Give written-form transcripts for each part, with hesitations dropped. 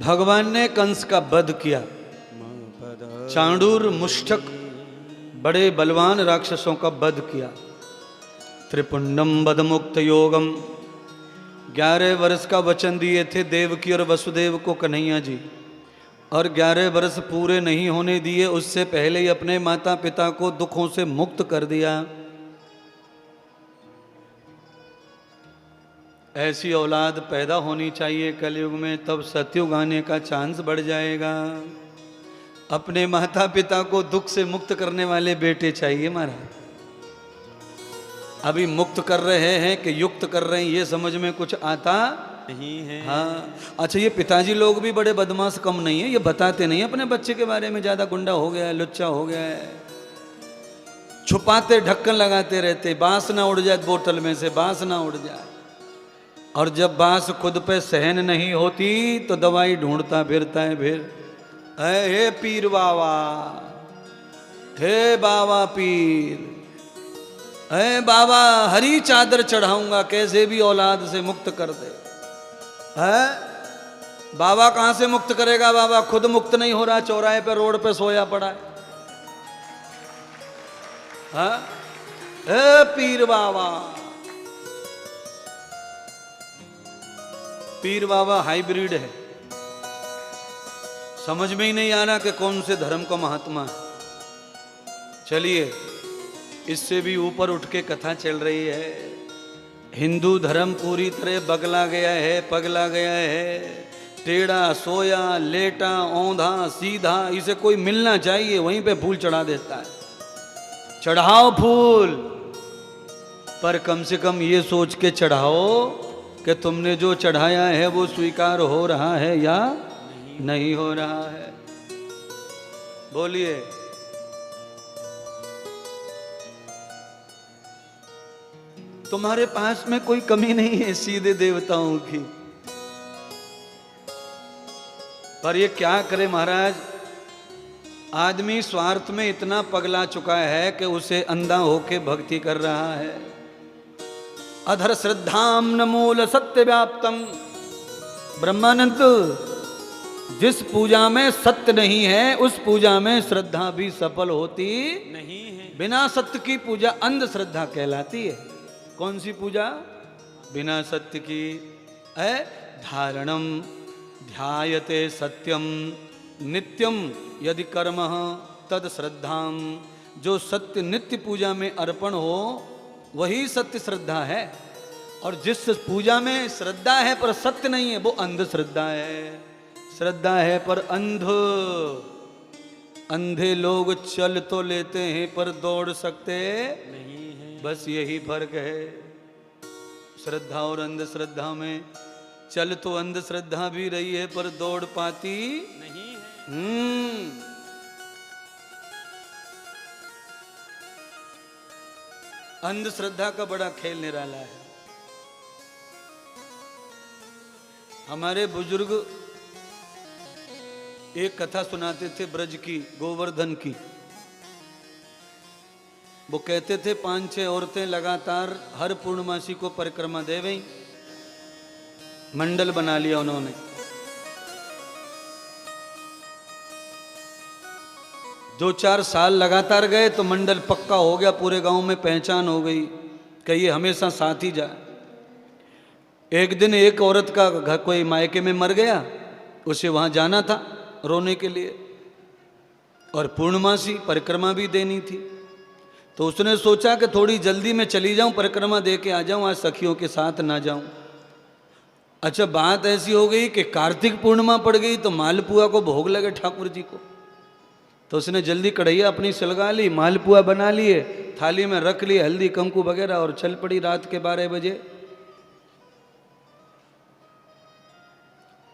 भगवान ने कंस का वध किया। चांडूर मुष्टक बड़े बलवान राक्षसों का वध किया। त्रिपुंडम वध मुक्त योगम 11 वर्ष का वचन दिए थे देवकी और वसुदेव को कन्हैया जी, और 11 वर्ष पूरे नहीं होने दिए उससे पहले ही अपने माता पिता को दुखों से मुक्त कर दिया। ऐसी औलाद पैदा होनी चाहिए कलयुग में, तब सतयुग आने का चांस बढ़ जाएगा। अपने माता पिता को दुख से मुक्त करने वाले बेटे चाहिए महाराज। अभी मुक्त कर रहे हैं कि युक्त कर रहे हैं ये समझ में कुछ आता नहीं है। हाँ अच्छा, ये पिताजी लोग भी बड़े बदमाश कम नहीं है, ये बताते नहीं अपने बच्चे के बारे में, ज्यादा गुंडा हो गया है, लुच्चा हो गया है, छुपाते ढक्कन लगाते रहते, बांस ना उड़ जाए बोतल में से, बांस ना उड़ जाए। और जब बांस खुद पे सहन नहीं होती तो दवाई ढूंढता फिरता है। फिर हे पीर बाबा, हे बाबा पीर, हे बाबा हरी चादर चढ़ाऊंगा, कैसे भी औलाद से मुक्त कर दे। है बाबा कहां से मुक्त करेगा? बाबा खुद मुक्त नहीं हो रहा, चौराहे पे रोड पे सोया पड़ा है। हे पीर बाबा, पीर बाबा हाइब्रिड है, समझ में ही नहीं आ रहा कि कौन से धर्म का महात्मा है। चलिए इससे भी ऊपर उठ के कथा चल रही है। हिंदू धर्म पूरी तरह बगला गया है, पगला गया है। टेढ़ा सोया लेटा औंधा सीधा, इसे कोई मिलना चाहिए वहीं पे फूल चढ़ा देता है। चढ़ाओ फूल, पर कम से कम ये सोच के चढ़ाओ कि तुमने जो चढ़ाया है वो स्वीकार हो रहा है या नहीं हो रहा है। बोलिए। तुम्हारे पास में कोई कमी नहीं है सीधे देवताओं की, पर ये क्या करे महाराज, आदमी स्वार्थ में इतना पगला चुका है कि उसे अंधा होके भक्ति कर रहा है। अधर श्रद्धाम न मूल सत्य व्याप्तम। ब्रह्मानंद, जिस पूजा में सत्य नहीं है उस पूजा में श्रद्धा भी सफल होती नहीं है। बिना सत्य की पूजा अंधश्रद्धा कहलाती है। कौन सी पूजा? बिना सत्य की है। धारणम ध्यायते सत्यम नित्यम यदि कर्म तद श्रद्धाम। जो सत्य नित्य पूजा में अर्पण हो वही सत्य श्रद्धा है, और जिस पूजा में श्रद्धा है पर सत्य नहीं है वो अंधश्रद्धा है। श्रद्धा है पर अंध। अंधे लोग चल तो लेते हैं पर दौड़ सकते नहीं है, बस यही फर्क है श्रद्धा और अंधश्रद्धा में। चल तो अंधश्रद्धा भी रही है पर दौड़ पाती नहीं है। अंधश्रद्धा का बड़ा खेल निराला है। हमारे बुजुर्ग एक कथा सुनाते थे ब्रज की, गोवर्धन की। वो कहते थे 5-6 औरतें लगातार हर पूर्णमासी को परिक्रमा दे गई। मंडल बना लिया उन्होंने। दो 4 साल लगातार गए तो मंडल पक्का हो गया, पूरे गांव में पहचान हो गई कि ये हमेशा साथ ही जाए। एक दिन एक औरत का घर कोई मायके में मर गया, उसे वहां जाना था रोने के लिए, और पूर्णमासी परिक्रमा भी देनी थी। तो उसने सोचा कि थोड़ी जल्दी में चली जाऊं, परिक्रमा दे के आ जाऊं, आज सखियों के साथ ना जाऊं। अच्छा, बात ऐसी हो गई कि कार्तिक पूर्णिमा पड़ गई तो मालपुआ को भोग लगे ठाकुर जी को। तो उसने जल्दी कढ़ैया अपनी सलगा ली, मालपुआ बना लिए, थाली में रख लिए, हल्दी कंकु वगैरह, और चल पड़ी रात के 12 बजे।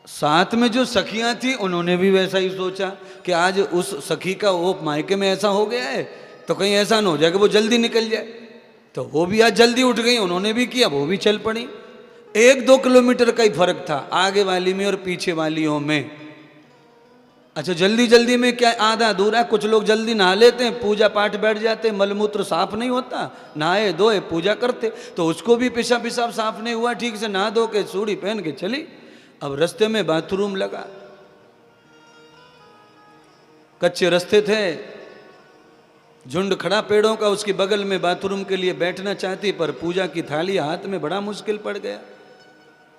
साथ में जो सखियां थी उन्होंने भी वैसा ही सोचा कि आज उस सखी का वो मायके में ऐसा हो गया है तो कहीं ऐसा ना हो जाए कि वो जल्दी निकल जाए। तो वो भी आज जल्दी उठ गई, उन्होंने भी किया, वो भी चल पड़ी। 1-2 किलोमीटर का ही फर्क था आगे वाली में और पीछे वालियों में। अच्छा, जल्दी जल्दी में क्या आधा अधूरा, कुछ लोग जल्दी नहा लेते हैं, पूजा पाठ बैठ जाते हैं, मलमूत्र साफ नहीं होता, नहाए धोए पूजा करते, तो उसको भी पेशाब साफ नहीं हुआ ठीक से, नहा धो के चूड़ी पहन के चली। अब रास्ते में बाथरूम लगा, कच्चे रास्ते थे, झुंड खड़ा पेड़ों का, उसके बगल में बाथरूम के लिए बैठना चाहती, पर पूजा की थाली हाथ में, बड़ा मुश्किल पड़ गया।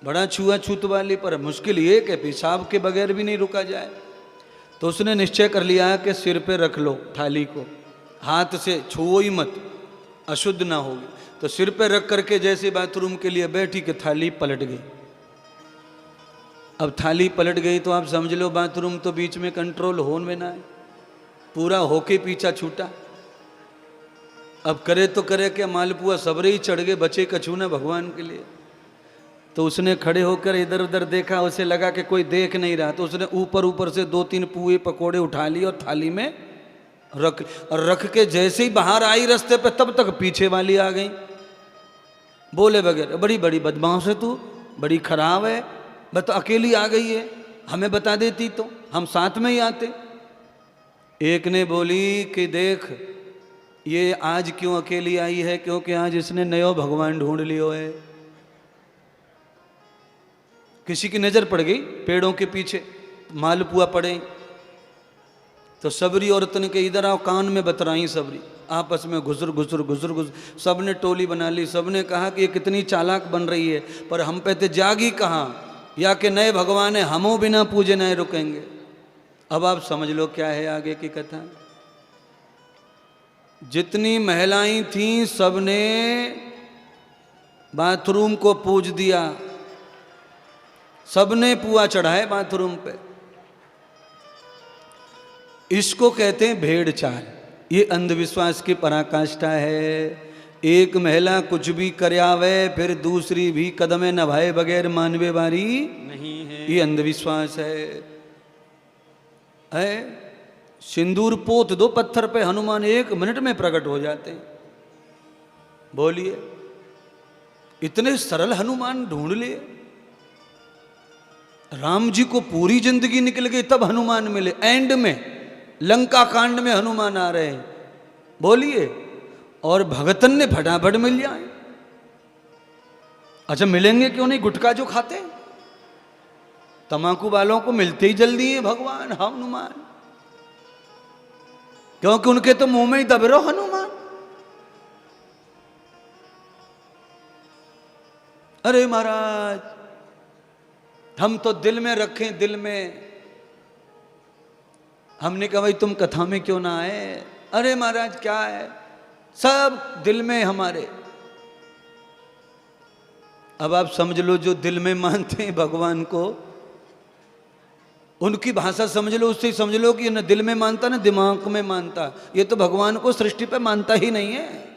बड़ा छुआछूत वाली, पर मुश्किल ये कि पेशाब के बगैर भी नहीं रुका जाए। तो उसने निश्चय कर लिया कि सिर पे रख लो थाली को, हाथ से छुओ ही मत, अशुद्ध ना होगी। तो सिर पे रख करके जैसे बाथरूम के लिए बैठी कि थाली पलट गई। अब थाली पलट गई तो आप समझ लो बाथरूम तो बीच में कंट्रोल हो में ना है, पूरा होके पीछा छूटा। अब करे तो करे क्या, मालपुआ सबरे ही चढ़ गए, बचे कछू ना भगवान के लिए। तो उसने खड़े होकर इधर उधर देखा, उसे लगा कि कोई देख नहीं रहा, तो उसने ऊपर ऊपर से 2-3 पुए पकोड़े उठा लिए और थाली में रख के जैसे ही बाहर आई रास्ते पे, तब तक पीछे वाली आ गई बोले बगैर, बड़ी बड़ी बदमाश है तू, बड़ी खराब है, बस तो अकेली आ गई है, हमें बता देती तो हम साथ में ही आते। एक ने बोली कि देख ये आज क्यों अकेली आई है, क्योंकि आज इसने नयो भगवान ढूंढ लियो है। किसी की नजर पड़ गई पेड़ों के पीछे, मालपुआ पड़े तो सबरी औरतन के इधर आओ, कान में बतराई सबरी, आपस में घुसर घुसर घुसर घुसर, सब ने टोली बना ली। सब ने कहा कि ये कितनी चालाक बन रही है, पर हम पे तो जागी कहाँ, या कि नए भगवान है, हमों बिना पूजे नहीं रुकेंगे। अब आप समझ लो क्या है आगे की कथा। जितनी महिलाएं थीं सबने बाथरूम को पूज दिया, सबने पुआ चढ़ाए बाथरूम पे। इसको कहते हैं भेड़ चाल। ये अंधविश्वास की पराकाष्ठा है। एक महिला कुछ भी करयावे फिर दूसरी भी कदमे नभाए बगैर मानवे वारी नहीं है, ये अंधविश्वास है। सिंदूर पोत दो पत्थर पे, हनुमान 1 मिनट में प्रकट हो जाते हैं। बोलिए, इतने सरल हनुमान ढूंढ लिए। राम जी को पूरी जिंदगी निकल गई तब हनुमान मिले, एंड में लंका कांड में हनुमान आ रहे हैं। बोलिए, और भगतन ने फटाफट मिल जाए। अच्छा मिलेंगे क्यों नहीं, गुटखा जो खाते हैं, तमाकू वालों को मिलते ही जल्दी है भगवान हनुमान, क्योंकि उनके तो मुंह में ही दब रहो हनुमान। अरे महाराज हम तो दिल में रखें, दिल में। हमने कहा भाई तुम कथा में क्यों ना आए। अरे महाराज क्या है, सब दिल में हमारे। अब आप समझ लो जो दिल में मानते हैं भगवान को, उनकी भाषा समझ लो, उससे समझ लो कि न दिल में मानता न दिमाग में मानता, ये तो भगवान को सृष्टि पे मानता ही नहीं है।